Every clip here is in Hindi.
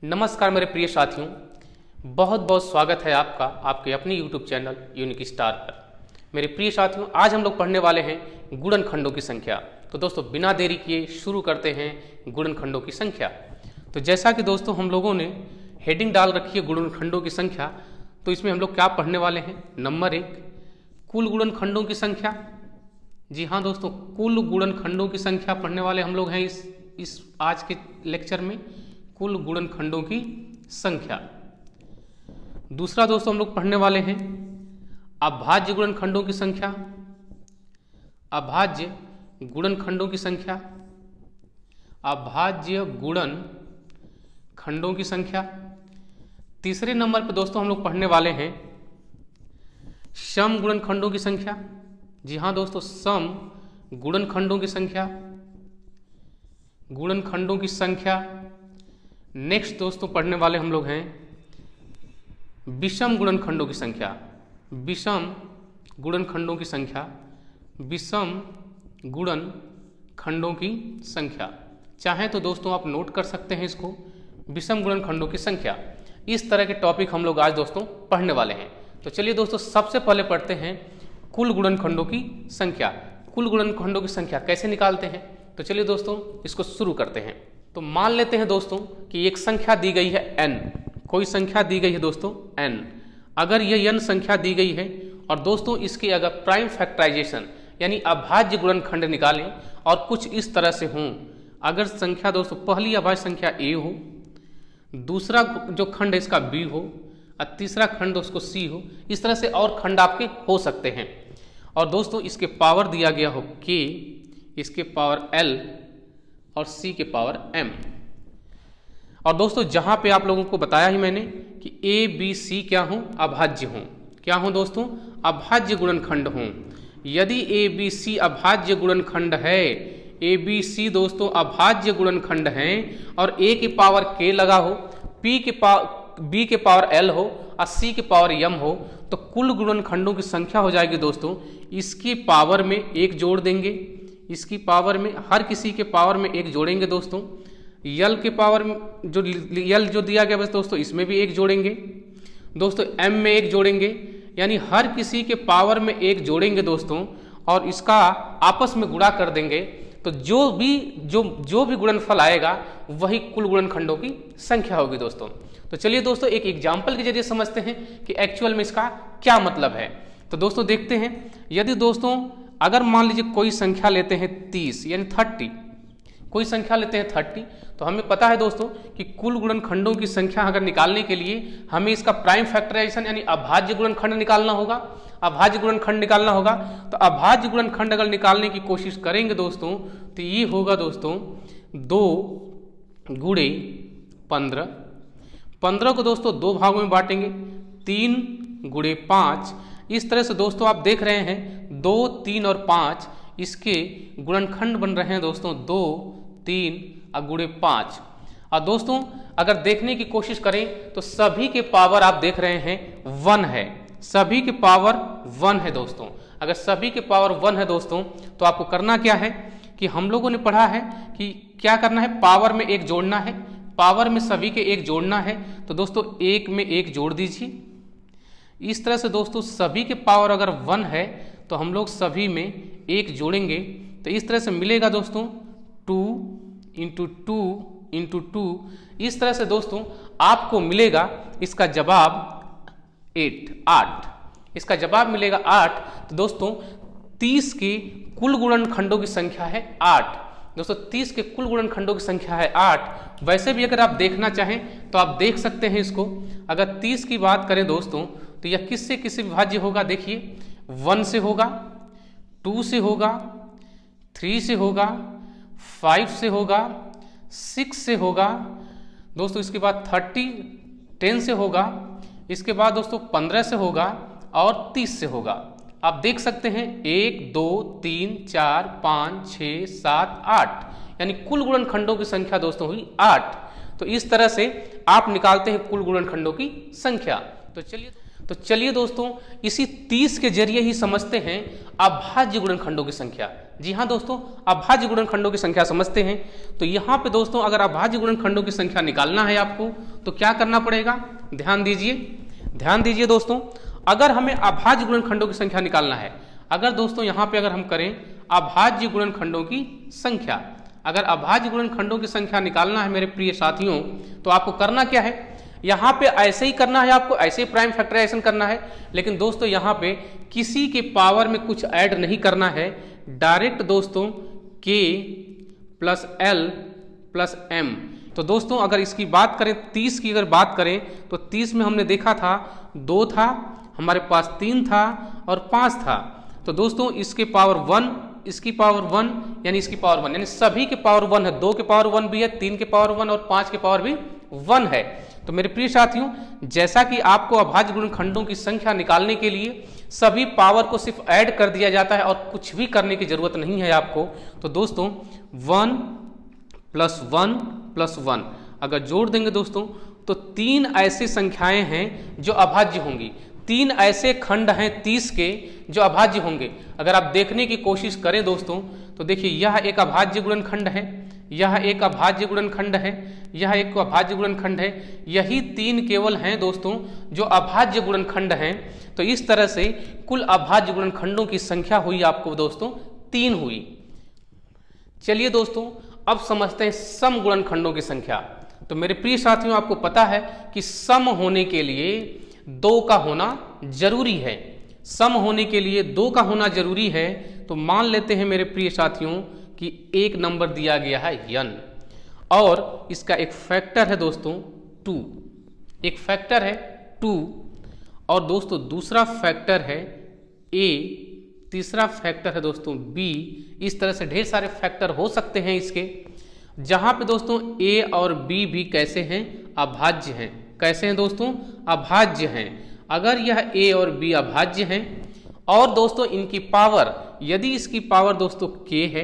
नमस्कार मेरे प्रिय साथियों, बहुत बहुत स्वागत है आपका आपके अपने YouTube चैनल यूनिक स्टार पर। मेरे प्रिय साथियों, आज हम लोग पढ़ने वाले हैं गुणनखंडों की संख्या। तो दोस्तों बिना देरी किए शुरू करते हैं गुणनखंडों की संख्या। तो जैसा कि दोस्तों हम लोगों ने हेडिंग डाल रखी है गुणनखंडों की संख्या, तो इसमें हम लोग क्या पढ़ने वाले हैं। नंबर 1, कुल गुणनखंडों की संख्या। जी हाँ दोस्तों, कुल गुणनखंडों की संख्या पढ़ने वाले हम लोग हैं इस आज के लेक्चर में, कुल गुणनखंडों की संख्या। दूसरा दोस्तों हम लोग पढ़ने वाले हैं अभाज्य गुणनखंडों की संख्या। अभाज्य गुणनखंडों की संख्या, अभाज्य गुणनखंडों की संख्या। तीसरे नंबर पर दोस्तों हम लोग पढ़ने वाले हैं सम गुणनखंडों की संख्या। जी हाँ दोस्तों, सम गुणनखंडों की संख्या, गुणनखंडों की संख्या। नेक्स्ट दोस्तों पढ़ने वाले हम लोग हैं विषम गुणनखंडों की संख्या। विषम गुणनखंडों की संख्या, विषम गुणनखंडों की संख्या। चाहे तो दोस्तों आप नोट कर सकते हैं इसको, विषम गुणनखंडों की संख्या। इस तरह के टॉपिक हम लोग आज दोस्तों पढ़ने वाले हैं। तो चलिए दोस्तों सबसे पहले पढ़ते हैं कुल गुणनखंडों की संख्या। कुल गुणनखंडों की संख्या कैसे निकालते हैं, तो चलिए दोस्तों इसको शुरू करते हैं। तो मान लेते हैं दोस्तों कि एक संख्या दी गई है n, कोई संख्या दी गई है दोस्तों n। अगर ये n संख्या दी गई है और दोस्तों इसकी अगर प्राइम फैक्टराइजेशन यानी अभाज्य गुणनखंड निकालें और कुछ इस तरह से हों। अगर संख्या दोस्तों पहली अभाज्य संख्या a हो, दूसरा जो खंड है इसका b हो और तीसरा खंड उसको c हो, इस तरह से और खंड आपके हो सकते हैं। और दोस्तों इसके पावर दिया गया हो k, इसके पावर l और c के पावर m। और दोस्तों जहां पे आप लोगों को बताया ही मैंने कि a b c क्या हों, अभाज्य हों। क्या हों दोस्तों, अभाज्य गुणनखंड हों। यदि a b c अभाज्य गुणनखंड है, a b c दोस्तों अभाज्य गुणनखंड हैं और a के पावर k लगा हो, b के पावर l हो और c के पावर m हो, तो कुल गुणनखंडों की संख्या हो जाएगी दोस्तों। इसकी पावर में एक जोड़ देंगे, इसकी पावर में हर किसी के पावर में एक जोड़ेंगे दोस्तों। यल के पावर में जो यल जो दिया गया बस दोस्तों इसमें भी एक जोड़ेंगे दोस्तों, m में एक जोड़ेंगे, यानी हर किसी के पावर में एक जोड़ेंगे दोस्तों और इसका आपस में गुणा कर देंगे। तो जो भी गुणनफल आएगा वही कुल गुणनखंडों की संख्या होगी दोस्तों। तो चलिए दोस्तों एक एग्जाम्पल के जरिए समझते हैं कि एक्चुअल में इसका क्या मतलब है। तो दोस्तों देखते हैं, यदि दोस्तों अगर मान लीजिए कोई संख्या लेते हैं 30 यानी 30, कोई संख्या लेते हैं 30, तो हमें पता है दोस्तों कि कुल गुणनखंडों की संख्या अगर निकालने के लिए हमें इसका प्राइम फैक्टराइजेशन यानी अभाज्य गुणनखंड निकालना होगा। अभाज्य गुणनखंड निकालना होगा, तो अभाज्य गुणनखंड अगर निकालने की कोशिश करेंगे दोस्तों तो ये होगा दोस्तों 2 गुणे 15। 15 को दोस्तों 2 भागों में बांटेंगे, 3 गुणे 5। इस तरह से दोस्तों आप देख रहे हैं 2, 3 और 5 इसके गुणनखंड बन रहे हैं दोस्तों 2, 3 और गुणे 5। और दोस्तों अगर देखने की कोशिश करें तो सभी के पावर आप देख रहे हैं 1 है, सभी के पावर 1 है दोस्तों। अगर सभी के पावर 1 है दोस्तों तो आपको करना क्या है कि हम लोगों ने पढ़ा है कि क्या करना है, पावर में एक जोड़ना है, पावर में सभी के एक जोड़ना है। तो दोस्तों 1 में 1 जोड़ दीजिए। इस तरह से दोस्तों सभी के पावर अगर 1 है तो हम लोग सभी में 1 जोड़ेंगे, तो इस तरह से मिलेगा दोस्तों 2 इंटू 2 इंटू 2। इस तरह से दोस्तों आपको मिलेगा इसका जवाब 8। इसका जवाब मिलेगा 8। तो दोस्तों 30 की कुल गुणनखंडों की संख्या है 8। दोस्तों 30 के कुल गुणनखंडों की संख्या है 8। वैसे भी अगर आप देखना चाहें तो आप देख सकते हैं इसको। अगर 30 की बात करें दोस्तों तो यह किससे किससे विभाज्य होगा, देखिए 1 से होगा, 2 से होगा, 3 से होगा, 5 से होगा, 6 से होगा दोस्तों, इसके बाद 10 से होगा, इसके बाद दोस्तों 15 से होगा और 30 से होगा। आप देख सकते हैं 1, 2, 3, 4, 5, 6, 7, 8 यानी कुल गुणनखंडों की संख्या दोस्तों हुई 8। तो इस तरह से आप निकालते हैं कुल गुणनखंडों की संख्या। तो चलिए तो चलिए दोस्तों इसी 30 के जरिए ही समझते हैं अभाज्य गुणनखंडों की संख्या। जी हाँ दोस्तों, अभाज्य गुणनखंडों की संख्या समझते हैं। तो यहाँ पे दोस्तों अगर अभाज्य गुणनखंडों की संख्या निकालना है आपको तो क्या करना पड़ेगा, ध्यान दीजिए दोस्तों। अगर हमें अभाज्य गुणनखंडों की संख्या निकालना है, अगर दोस्तों यहाँ पे अगर हम करें अभाज्य गुणनखंडों की संख्या, अगर अभाज्य गुणनखंडों की संख्या निकालना है मेरे प्रिय साथियों, तो आपको करना क्या है, यहाँ पे ऐसे ही करना है, आपको ऐसे ही प्राइम फैक्टराइजेशन करना है। लेकिन दोस्तों यहाँ पे किसी के पावर में कुछ ऐड नहीं करना है, डायरेक्ट दोस्तों k plus l plus m। तो दोस्तों अगर इसकी बात करें 30 की अगर बात करें तो 30 में हमने देखा था 2 था, हमारे पास 3 था और 5 था। तो दोस्तों इसके पावर 1, इसकी पावर 1 यानी इसकी पावर 1, यानी सभी के पावर 1 है, 2 के पावर 1 भी है, 3 के पावर 1 और 5 के पावर भी 1 है। तो मेरे प्रिय साथियों, जैसा कि आपको अभाज्य गुणनखंडों की संख्या निकालने के लिए सभी पावर को सिर्फ ऐड कर दिया जाता है और कुछ भी करने की जरूरत नहीं है आपको। तो दोस्तों 1 प्लस 1 प्लस 1 अगर जोड़ देंगे दोस्तों तो 3 ऐसी संख्याएं हैं जो अभाज्य होंगी, 3 ऐसे खंड हैं 30 के जो अभाज्य होंगे। अगर आप देखने की कोशिश करें दोस्तों तो देखिए यह एक अभाज्य गुणनखंड है, यह एक अभाज्य गुणनखंड है, यह एक अभाज्य गुणनखंड है, यही 3 केवल हैं दोस्तों जो अभाज्य गुणनखंड हैं। तो इस तरह से कुल अभाज्य गुणनखंडों की संख्या हुई आपको दोस्तों 3 हुई। चलिए दोस्तों अब समझते हैं सम गुणनखंडों की संख्या। तो मेरे प्रिय साथियों आपको पता है कि सम होने के लिए 2 का होना जरूरी है, सम होने के लिए 2 का होना जरूरी है। तो मान लेते हैं मेरे प्रिय साथियों कि एक नंबर दिया गया है n और इसका एक फैक्टर है दोस्तों 2, एक फैक्टर है 2 और दोस्तों दूसरा फैक्टर है a, तीसरा फैक्टर है दोस्तों b। इस तरह से ढेर सारे फैक्टर हो सकते हैं इसके, जहां पे दोस्तों a और b भी कैसे हैं, अभाज्य हैं। कैसे हैं दोस्तों, अभाज्य हैं। अगर यह a और b अभाज्य हैं और दोस्तों इनकी पावर, यदि इसकी पावर दोस्तों k है,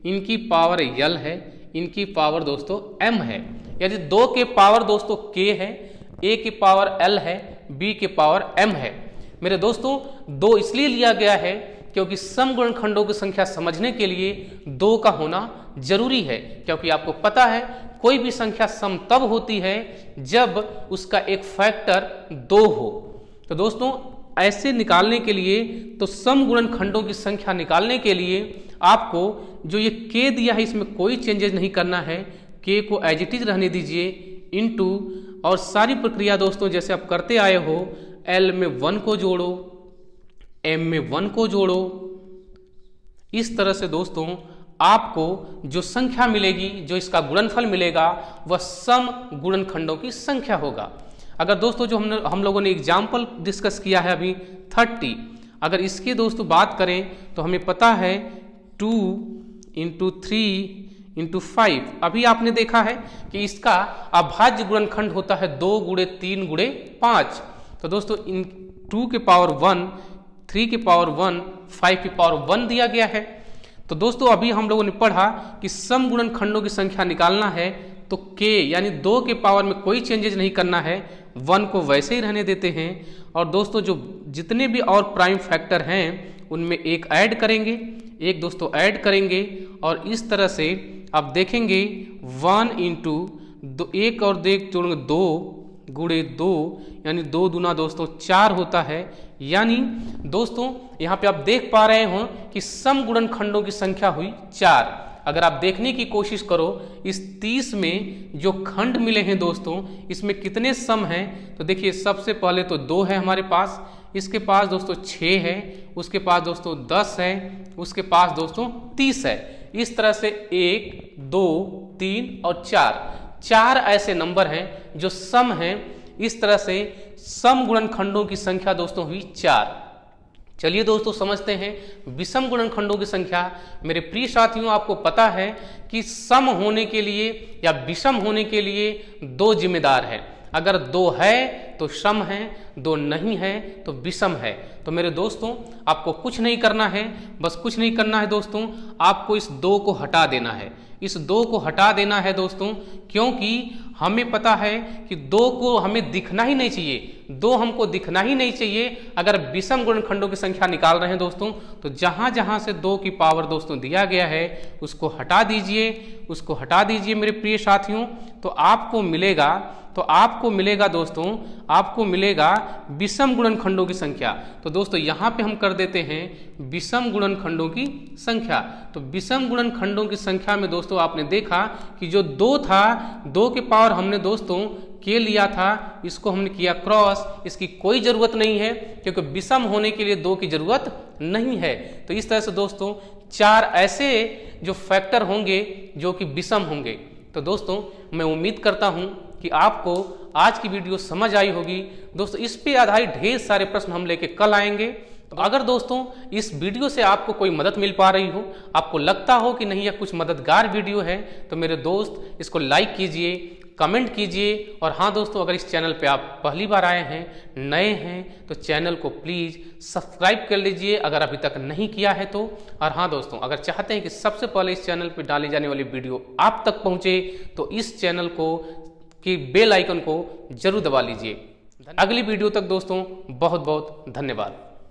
इनकी पावर l है, इनकी पावर दोस्तों m है, यदि 2 के पावर दोस्तों k है, a की पावर l है, b की पावर m है। मेरे दोस्तों 2 इसलिए लिया गया है क्योंकि सम गुणनखंडों की संख्या समझने के लिए 2 का होना जरूरी है, क्योंकि आपको पता है कोई भी संख्या सम तब होती है जब उसका एक फैक्टर 2 हो। तो दोस्तों ऐसे निकालने के लिए, तो सम गुणनखंडों की संख्या निकालने के लिए आपको जो ये k दिया है इसमें कोई चेंजेस नहीं करना है, k को एज इट इज रहने दीजिए, इनटू और सारी प्रक्रिया दोस्तों जैसे आप करते आए हो, l में 1 को जोड़ो, m में 1 को जोड़ो। इस तरह से दोस्तों आपको जो संख्या मिलेगी, जो इसका गुणनफल मिलेगा वह सम गुणनखंडों की संख्या होगा। अगर दोस्तों जो हम लोगों ने एग्जाम्पल डिस्कस किया है अभी 30, अगर इसकी दोस्तों बात करें तो हमें पता है 2 इंटू 3 इंटू 5। अभी आपने देखा है कि इसका अभाज्य गुणनखंड होता है 2 गुणे 3 गुणे 5। तो दोस्तों इन 2 के पावर 1, 3 के पावर 1, 5 की पावर 1 दिया गया है। तो दोस्तों अभी हम लोगों ने पढ़ा कि सम गुणनखंडों की संख्या निकालना है तो k यानी 2 के पावर में कोई चेंजेस नहीं करना है, 1 को वैसे ही रहने देते हैं। और दोस्तों जो जितने भी और प्राइम फैक्टर हैं उनमें एक ऐड करेंगे, एक दोस्तों ऐड करेंगे और इस तरह से आप देखेंगे 1 इंटू 1 और 2 जोड़ेंगे 2 गुणे 2 यानी 2 दूना दोस्तों 4 होता है। यानी दोस्तों यहाँ पे आप देख पा रहे हो कि सम गुणनखंडों की संख्या हुई 4। अगर आप देखने की कोशिश करो इस 30 में जो खंड मिले हैं दोस्तों, इसमें कितने सम हैं, तो देखिए सबसे पहले तो 2 है हमारे पास, इसके पास दोस्तों 6 है, उसके पास दोस्तों 10 है, उसके पास दोस्तों 30 है। इस तरह से 1 2 3 और 4 ऐसे नंबर हैं जो सम हैं। इस तरह से सम गुणनखंडों की संख्या दोस्तों हुई 4। चलिए दोस्तों समझते हैं विषम गुणनखंडों की संख्या। मेरे प्रिय साथियों आपको पता है कि सम होने के लिए या विषम होने के लिए 2 जिम्मेदार है। अगर 2 है तो सम है, 2 नहीं है तो विषम है। तो मेरे दोस्तों आपको कुछ नहीं करना है, बस कुछ नहीं करना है दोस्तों, आपको इस 2 को हटा देना है, इस 2 को हटा देना है दोस्तों, क्योंकि हमें पता है कि 2 को हमें दिखना ही नहीं चाहिए, 2 हमको दिखना ही नहीं चाहिए। अगर विषम गुणनखंडों की संख्या निकाल रहे हैं दोस्तों, तो जहां जहां से 2 की पावर दोस्तों दिया गया है उसको हटा दीजिए, उसको हटा दीजिए मेरे प्रिय साथियों। तो आपको मिलेगा दोस्तों, आपको मिलेगा विषम गुणनखंडों की संख्या। तो दोस्तों यहाँ पे हम कर देते हैं विषम गुणनखंडों की संख्या। तो विषम गुणनखंडों की संख्या में दोस्तों आपने देखा कि जो 2 था, 2 के पावर हमने दोस्तों के लिया था, इसको हमने किया क्रॉस, इसकी कोई जरूरत नहीं है क्योंकि विषम होने के लिए 2 की जरूरत नहीं है। तो इस तरह से दोस्तों 4 ऐसे जो फैक्टर होंगे जो कि विषम होंगे। तो दोस्तों मैं उम्मीद करता हूं कि आपको आज की वीडियो समझ आई होगी। दोस्तों इस पे आधारित ढेर सारे प्रश्न हम लेके कल आएंगे। तो अगर दोस्तों इस वीडियो से आपको कोई मदद मिल पा रही हो, आपको लगता हो कि नहीं यह कुछ मददगार वीडियो है, तो मेरे दोस्त इसको लाइक कीजिए, कमेंट कीजिए। और हाँ दोस्तों, अगर इस चैनल पे आप पहली बार आए हैं, नए हैं, तो चैनल को प्लीज़ सब्सक्राइब कर लीजिए अगर अभी तक नहीं किया है तो। और हाँ दोस्तों, अगर चाहते हैं कि सबसे पहले इस चैनल पे डाली जाने वाली वीडियो आप तक पहुँचे, तो इस चैनल को की बेल आइकन को जरूर दबा लीजिए। अगली वीडियो तक दोस्तों बहुत बहुत धन्यवाद।